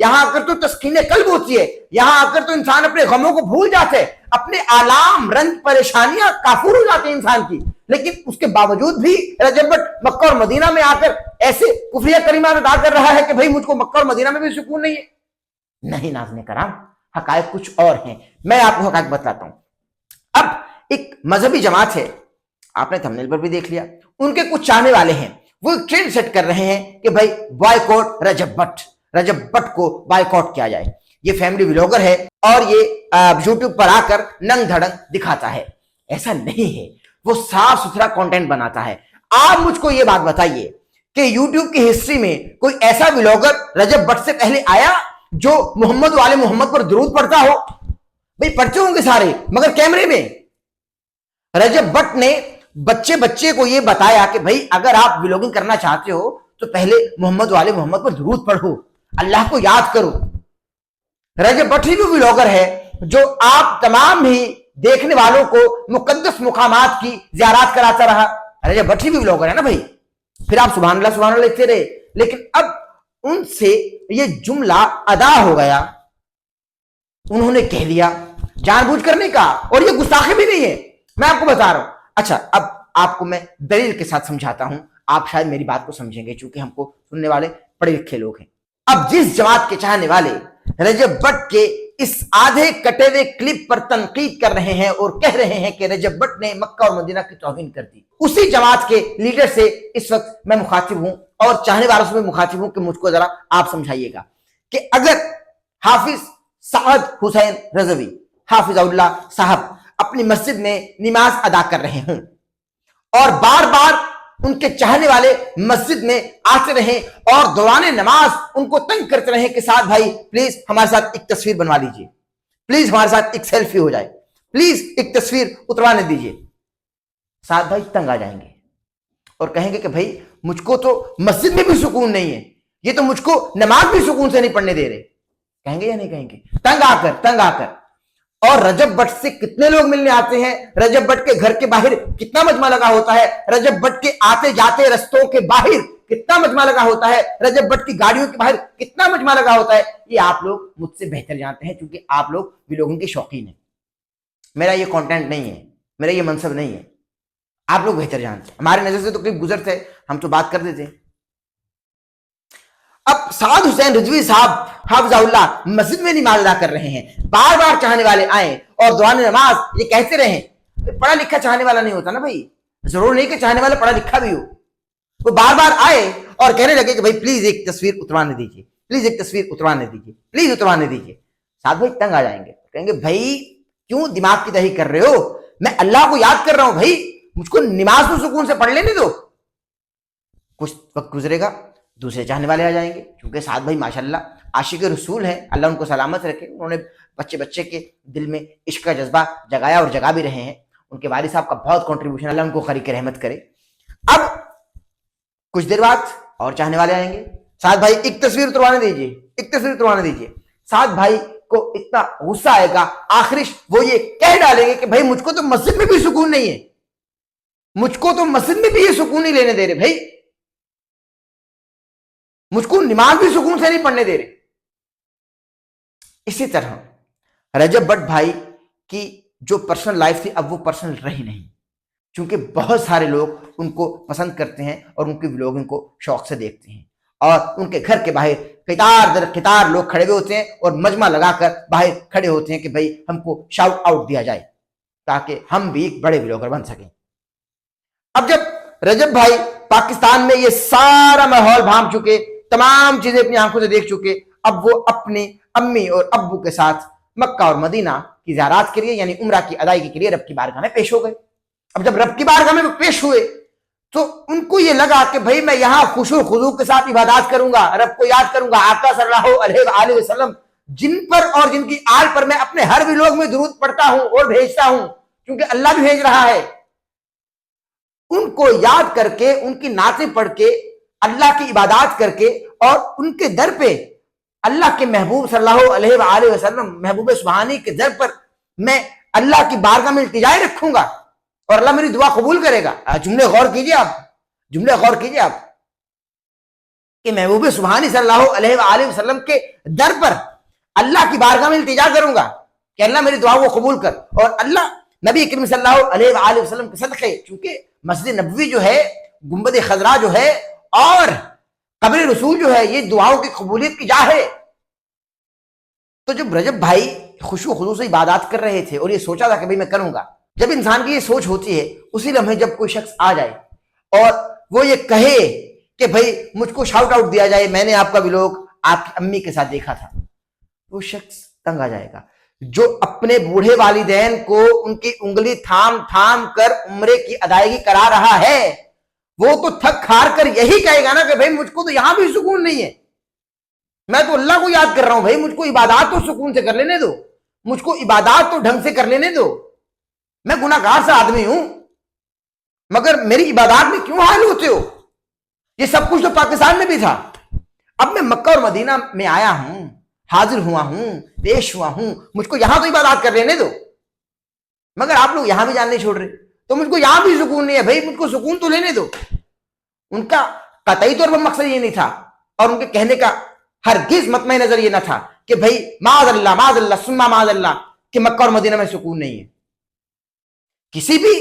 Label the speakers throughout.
Speaker 1: یہاں آ کر تو تسکین قلب ہوتی ہے, یہاں آ کر تو انسان اپنے غموں کو بھول جاتے ہیں, اپنے آلام رنج پریشانیاں کافور ہو جاتے ہیں انسان کی. لیکن اس کے باوجود بھی رجب بٹ مکہ اور مدینہ میں آ کر ایسے کفریہ کریمات ادا کر رہا ہے کہ بھائی مجھ کو مکہ اور مدینہ میں بھی سکون نہیں ہے. نہیں ناظرین کرام, حقائق کچھ اور ہیں. میں آپ کو حقائق بتلاتا ہوں. اب ایک مذہبی جماعت ہے, آپ نے تھمبنیل پر بھی دیکھ لیا, ان کے کچھ چاہنے والے ہیں, وہ ایک ٹرینڈ سیٹ کر رہے ہیں کہ بھائی بائیکاٹ رجب بٹ کو بائیکاٹ کیا جائے. یہ فیملی ولاگر ہے اور یہ یوٹیوب پر آ کر ننگ دھڑنگ دکھاتا ہے. ایسا نہیں ہے, وہ صاف ستھرا کنٹینٹ بناتا ہے. آپ مجھ کو یہ بات بتائیے کہ یوٹیوب کی ہسٹری میں کوئی ایسا ولاگر رجب بٹ سے پہلے آیا جو محمد والے محمد پر درود پڑھتا ہو؟ بھائی پڑھتے ہوں گے سارے, مگر کیمرے میں. رجب بٹ نے بچے کو یہ بتایا کہ بھائی اگر آپ ولاگنگ کرنا چاہتے ہو تو پہلے محمد والے محمد پر درود پڑھو, اللہ کو یاد کرو. رجب بٹ ہی بھی ولاگر ہے جو آپ تمام ہی دیکھنے والوں کو مقدس مقامات کی زیارات کراتا رہا. رجب بٹ ہی بھی ولاگر ہے نا بھائی. پھر آپ سبحان اللہ لکھتے رہے, لیکن اب ان سے یہ جملہ ادا ہو گیا, انہوں نے کہہ دیا جان بوجھ کر نہیں کہا, اور یہ گستاخی بھی نہیں ہے, میں آپ کو بتا رہا ہوں. اچھا اب آپ کو میں دلیل کے ساتھ سمجھاتا ہوں, آپ شاید میری بات کو سمجھیں گے چونکہ ہم کو سننے والے پڑھے لکھے لوگ ہیں. اب جس جماعت کے چاہنے والے رجب بٹ کے اس آدھے کٹے ہوئے کلپ پر تنقید کر رہے ہیں اور کہہ رہے ہیں کہ رجب بٹ نے مکہ اور مدینہ کی توہین کر دی, اسی جماعت کے لیڈر سے اس وقت میں مخاطب ہوں اور چاہنے والوں سے میں مخاطب ہوں کہ مجھ کو ذرا آپ سمجھائیے گا کہ اگر حافظ سعد حسین رضوی حافظ اللہ صاحب اپنی مسجد میں نماز ادا کر رہے ہوں اور بار بار ان کے چاہنے والے مسجد میں آتے رہیں اور دوران نماز ان کو تنگ کرتے رہیں کہ سعد بھائی پلیز ہمارے ساتھ ایک تصویر بنوا لیجئے, پلیز ہمارے ساتھ ایک سیلفی ہو جائے, پلیز ایک تصویر اتروانے دیجئے, سعد بھائی تنگ آ جائیں گے اور کہیں گے کہ بھائی مجھ کو تو مسجد میں بھی سکون نہیں ہے, یہ تو مجھ کو نماز بھی سکون سے نہیں پڑھنے دے رہے. کہیں گے یا نہیں کہیں گے؟ تنگ آ کر. اور رجب بٹ سے کتنے لوگ ملنے آتے ہیں, رجب بٹ کے گھر کے باہر کتنا مجمع لگا ہوتا ہے, رجب بٹ کے آتے جاتے رستوں کے باہر کتنا مجمع لگا ہوتا ہے, رجب بٹ کی گاڑیوں کے باہر کتنا مجمع لگا ہوتا ہے. یہ آپ لوگ مجھ سے بہتر جانتے ہیں کیونکہ آپ لوگ ولاگنگ کے شوقین ہیں. میرا یہ کنٹینٹ نہیں ہے, میرا یہ منصب نہیں ہے, آپ لوگ بہتر جانتے ہیں. ہمارے نظر سے تو کلپ گزرتے, ہم تو بات کر دیتے. اب سعد حسین رضوی صاحب حافظ اللہ مسجد میں نماز ادا کر رہے ہیں, بار بار چاہنے والے آئیں اور دوران نماز یہ کہتے رہیں. پڑھا لکھا چاہنے والا نہیں ہوتا نا بھائی, ضرور نہیں کہ چاہنے والا پڑھا لکھا بھی ہو. وہ بار بار آئے اور کہنے لگے کہ بھائی پلیز ایک تصویر اتروانے دیجیے, پلیز ایک تصویر اتروانے دیجیے, پلیز اتروانے دیجیے. سعد بھائی تنگ آ جائیں گے, کہیں گے بھائی کیوں دماغ کی دہی کر رہے ہو, میں اللہ کو یاد کر رہا ہوں, بھائی مجھ کو نماز تو سکون سے پڑھ لینے دو. کچھ وقت گزرے گا, دوسرے چاہنے والے آ جائیں گے, کیونکہ سعد بھائی ماشاءاللہ عاشق رسول ہیں, اللہ ان کو سلامت رکھے. انہوں نے بچے کے دل میں عشق کا جذبہ جگایا اور جگا بھی رہے ہیں. ان کے والد صاحب کا بہت کنٹریبیوشن, اللہ ان کو خریق رحمت کرے. اب کچھ دیر بعد اور چاہنے والے آئیں گے, سعد بھائی ایک تصویر اتروانے دیجیے, ایک تصویر اتروانے دیجیے. سعد بھائی کو اتنا غصہ آئے گا, آخرش وہ یہ کہہ ڈالیں گے کہ بھائی مجھ کو تو مسجد میں بھی سکون نہیں ہے, مجھ کو تو مسجد میں بھی یہ سکون نہیں لینے دے رہے, بھائی مجھ کو نماز بھی سکون سے نہیں پڑھنے دے رہے. اسی طرح رجب بٹ بھائی کی جو پرسنل لائف تھی اب وہ پرسنل رہی نہیں, چونکہ بہت سارے لوگ ان کو پسند کرتے ہیں اور ان کی ولاگنگ کو شوق سے دیکھتے ہیں, اور ان کے گھر کے باہر قطار در قطار لوگ کھڑے ہوئے ہوتے ہیں اور مجمع لگا کر باہر کھڑے ہوتے ہیں کہ بھائی ہم کو شاؤٹ آؤٹ دیا جائے تاکہ ہم بھی ایک بڑے ولاگر بن سکیں. اب جب رجب بھائی پاکستان میں یہ سارا ماحول بھانپ چکے, تمام چیزیں اپنی آنکھوں سے دیکھ چکے, اب وہ اپنے امی اور ابو کے ساتھ مکہ اور مدینہ کی زیارات کے لیے یعنی عمرہ کی ادائیگی کے لیے رب کی بارگاہ میں پیش ہو گئے. اب جب رب کی بارگاہ میں پیش ہوئے تو ان کو یہ لگا کہ بھائی میں یہاں خشوع و خضوع کے ساتھ عبادات کروں گا, رب کو یاد کروں گا, آقا صلی اللہ علیہ وآلہ وسلم جن پر اور جن کی آل پر میں اپنے ہر ولاگ میں درود پڑھتا ہوں اور بھیجتا ہوں کیونکہ اللہ بھی بھیج رہا ہے, ان کو یاد کر کے, ان کی نعتیں پڑھ کے, اللہ کی عبادات کر کے, اور ان کے در پہ اللہ کے محبوب صلی اللہ علیہ وآلہ وسلم محبوب سبحانی کے در پر میں اللہ کی بارگاہ میں التجائے رکھوں گا اور اللہ میری دعا قبول کرے گا. جملے غور کیجئے آپ, جملے غور کیجئے آپ. کہ محبوب سبحانی صلی اللہ علیہ وآلہ وسلم کے در پر اللہ کی بارگاہ میں التجا کروں گا کہ اللہ میری دعا کو قبول کر، اور اللہ نبی کریم صلی اللہ علیہ وآلہ وسلم کے صدقے، چونکہ مسجد نبوی جو ہے، گنبد خضرا جو ہے اور قبر رسول جو ہے، یہ دعاؤں کی قبولیت کی جا ہے۔ تو جب رجب بھائی خشوع و خضوع سے عبادات کر رہے تھے اور یہ سوچا تھا کہ بھئی میں کروں گا، جب انسان کی یہ سوچ ہوتی ہے، اسی لمحے جب کوئی شخص آ جائے اور وہ یہ کہے کہ بھئی مجھ کو شاؤٹ آؤٹ دیا جائے، میں نے آپ کا ولاگ آپ کی امی کے ساتھ دیکھا تھا، وہ شخص تنگ آ جائے گا۔ جو اپنے بوڑھے والدین کو ان کی انگلی تھام تھام کر عمرے کی ادائیگی کرا رہا ہے، وہ تو تھک ہار کر یہی کہے گا نا کہ بھئی مجھ کو تو یہاں بھی سکون نہیں ہے، میں تو اللہ کو یاد کر رہا ہوں، بھئی مجھ کو عبادات تو سکون سے کر لینے دو، مجھ کو عبادات تو ڈھنگ سے کر لینے دو، میں گناہ گار سا آدمی ہوں، مگر میری عبادات میں کیوں حائل ہوتے ہو؟ یہ سب کچھ تو پاکستان میں بھی تھا، اب میں مکہ اور مدینہ میں آیا ہوں، حاضر ہوا ہوں، پیش ہوا ہوں، مجھ کو یہاں تو عبادات کر لینے دو، مگر آپ لوگ یہاں بھی جان نہیں چھوڑ رہے، تو مجھ کو یہاں بھی سکون نہیں ہے، بھئی مجھ کو سکون تو لینے دو۔ ان کا قطعی طور پر مقصد یہ نہیں تھا، اور ان کے کہنے کا ہرگز مطمع نظر یہ نہ تھا کہ بھئی معاذ اللہ ثم معاذ اللہ کہ مکہ اور مدینہ میں سکون نہیں ہے۔ کسی بھی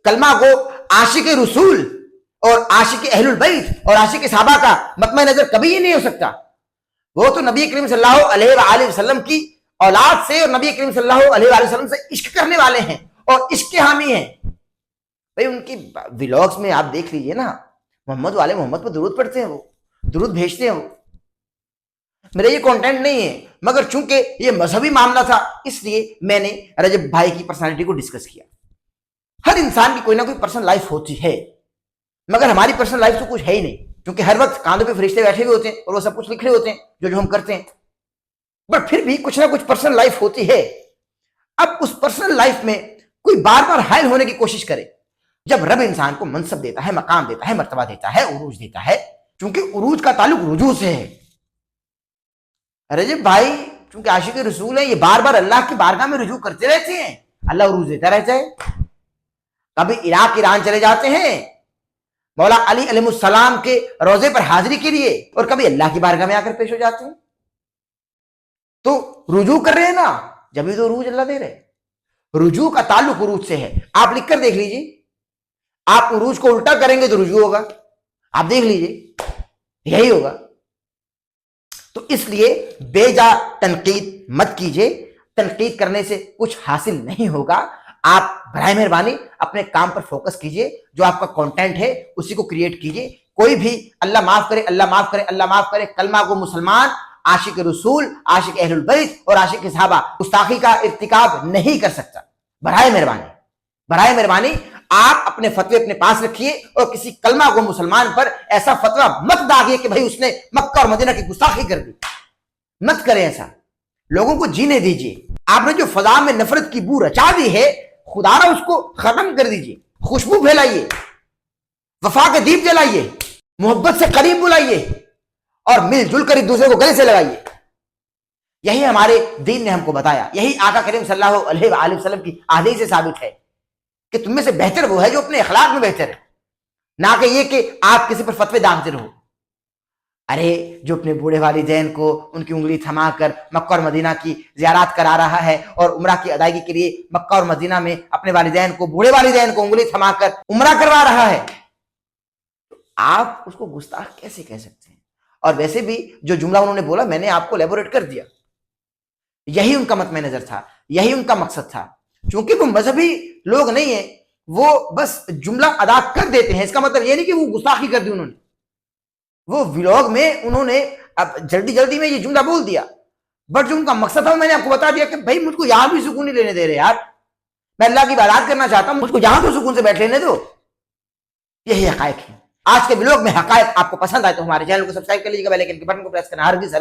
Speaker 1: کلمہ کو عاشق رسول اور عاشق اہل البیت اور عاشق صحابہ کا مطمع نظر کبھی یہ نہیں ہو سکتا۔ وہ تو نبی کریم صلی اللہ علیہ وآلہ وسلم کی اولاد سے اور نبی کریم صلی اللہ علیہ وآلہ وسلم سے عشق کرنے والے ہیں اور عشق کے حامی ہیں۔ بھئی ان کی ولاگز میں آپ دیکھ لیجئے نا، محمد والے محمد پر درود پڑھتے ہیں، وہ درود بھیجتے ہیں۔ وہ میرا یہ کانٹینٹ نہیں ہے، مگر چونکہ یہ مذہبی معاملہ تھا اس لیے میں نے رجب بھائی کی پرسنالٹی کو ڈسکس کیا۔ ہر انسان کی کوئی نہ کوئی پرسنل لائف ہوتی ہے، مگر ہماری پرسنل لائف تو کچھ ہے ہی نہیں، کیونکہ ہر وقت کاندھوں پہ فرشتے بیٹھے ہوئے ہوتے ہیں اور وہ سب کچھ لکھ رہے ہوتے ہیں جو ہم کرتے ہیں، بٹ پھر بھی کچھ نہ کچھ پرسنل لائف ہوتی ہے۔ اب اس پرسنل لائف میں کوئی بار بار حائل ہونے کی کوشش کرے، جب رب انسان کو منصب دیتا ہے، مقام دیتا ہے، مرتبہ دیتا ہے، عروج دیتا ہے، چونکہ عروج کا تعلق رجوع سے ہے۔ رجب بھائی چونکہ عاشق رسول ہیں، یہ بار بار اللہ کی بارگاہ میں رجوع کرتے رہتے ہیں، اللہ عروج دیتا رہتا ہے۔ کبھی عراق ایران چلے جاتے ہیں مولا علی علیہ السلام کے روضے پر حاضری کے لیے، اور کبھی اللہ کی بارگاہ میں آ کر پیش ہو جاتے ہیں، تو رجوع کر رہے ہیں نا، جبھی تو عروج اللہ دے رہے۔ رجوع کا تعلق عروج سے ہے، آپ لکھ کر دیکھ لیجئے، آپ عروج کو الٹا کریں گے تو رجوع ہوگا، آپ دیکھ لیجئے یہی ہوگا۔ تو اس لیے بے جا تنقید مت کیجئے، تنقید کرنے سے کچھ حاصل نہیں ہوگا۔ آپ برائے مہربانی اپنے کام پر فوکس کیجئے، جو آپ کا کنٹینٹ ہے اسی کو کریٹ کیجئے۔ کوئی بھی اللہ معاف کرے، اللہ معاف کرے، اللہ معاف کرے کلمہ کو مسلمان، عاشق رسول، عاشق اہل البیت اور عاشق صحابہ گستاخی کا ارتکاب نہیں کر سکتا۔ برائے مہربانی آپ اپنے فتوے اپنے پاس رکھیے، اور کسی کلمہ کو مسلمان پر ایسا فتویٰ مت داغیے کہ بھائی اس نے مکہ اور مدینہ کی گستاخی کر دی، مت کریں ایسا، لوگوں کو جینے دیجیے۔ آپ نے جو فضا میں نفرت کی بو رچا دی ہے، خدا را اس کو ختم کر دیجیے، خوشبو پھیلائیے، وفا کے دیپ جلائیے، محبت سے قریب بلائیے، اور مل جل کر ایک دوسرے کو گلے سے لگائیے۔ یہی ہمارے دین نے ہم کو بتایا، یہی آقا کریم صلی اللہ علیہ وآلہ وسلم کی احادیث سے ثابت ہے کہ تم میں سے بہتر وہ ہے جو اپنے اخلاق میں بہتر ہے، نہ کہ یہ کہ آپ کسی پر فتوے داغتے رہو۔ ارے جو اپنے بوڑھے والدین کو ان کی انگلی تھما کر مکہ اور مدینہ کی زیارات کرا رہا ہے، اور عمرہ کی ادائیگی کے لیے مکہ اور مدینہ میں اپنے والدین کو، بوڑھے والدین کو انگلی تھما کر عمرہ کروا رہا ہے، آپ اس کو گستاخ کیسے کہہ سکتے ہیں؟ اور ویسے بھی جو جملہ انہوں نے بولا میں نے آپ کو لیبوریٹ کر دیا، یہی ان کا مطمع نظر تھا، یہی ان کا مقصد تھا۔ چونکہ وہ مذہبی لوگ نہیں ہیں، وہ بس جملہ ادا کر دیتے ہیں، اس کا مطلب یہ نہیں کہ وہ گستاخی کر دی انہوں نے۔ وہ ولاگ میں انہوں نے اب جلدی میں یہ جملہ بول دیا، بٹ جو ان کا مقصد تھا میں نے آپ کو بتا دیا کہ بھائی مجھ کو یہاں بھی سکون نہیں لینے دے رہے یار، میں اللہ کی عبادت کرنا چاہتا ہوں، مجھ کو یہاں تو سکون سے بیٹھ لینے دو۔ یہی حقائق ہے۔ آج کے ولاگ میں حقائق آپ کو پسند آئے تو ہمارے چینل کو سبسکرائب کر لیجیے گا، بیل آئیکن کے بٹن کو پریس کرنا ہرگز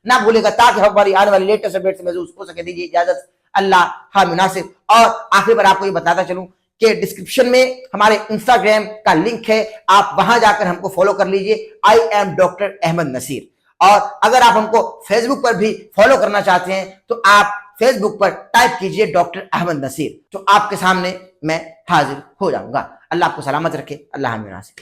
Speaker 1: نہ بھولے گا، تاکہ ہماری آنے والی لیٹسٹ اپڈیٹ سے محظوظ ہو سکے۔ دیجیے اجازت، اللہ حامد ناصر۔ اور آخری پر آپ کو یہ بتاتا چلوں کہ ڈسکرپشن میں ہمارے انسٹاگرام کا لنک ہے، آپ وہاں جا کر ہم کو فالو کر لیجئے، I am doctor Ahmed Naseer. اور اگر آپ ہم کو فیس بک پر بھی فالو کرنا چاہتے ہیں تو آپ فیس بک پر ٹائپ کیجئے ڈاکٹر احمد نصیر، تو آپ کے سامنے میں حاضر ہو جاؤں گا۔ اللہ آپ کو سلامت رکھے، اللہ حامد ناصر۔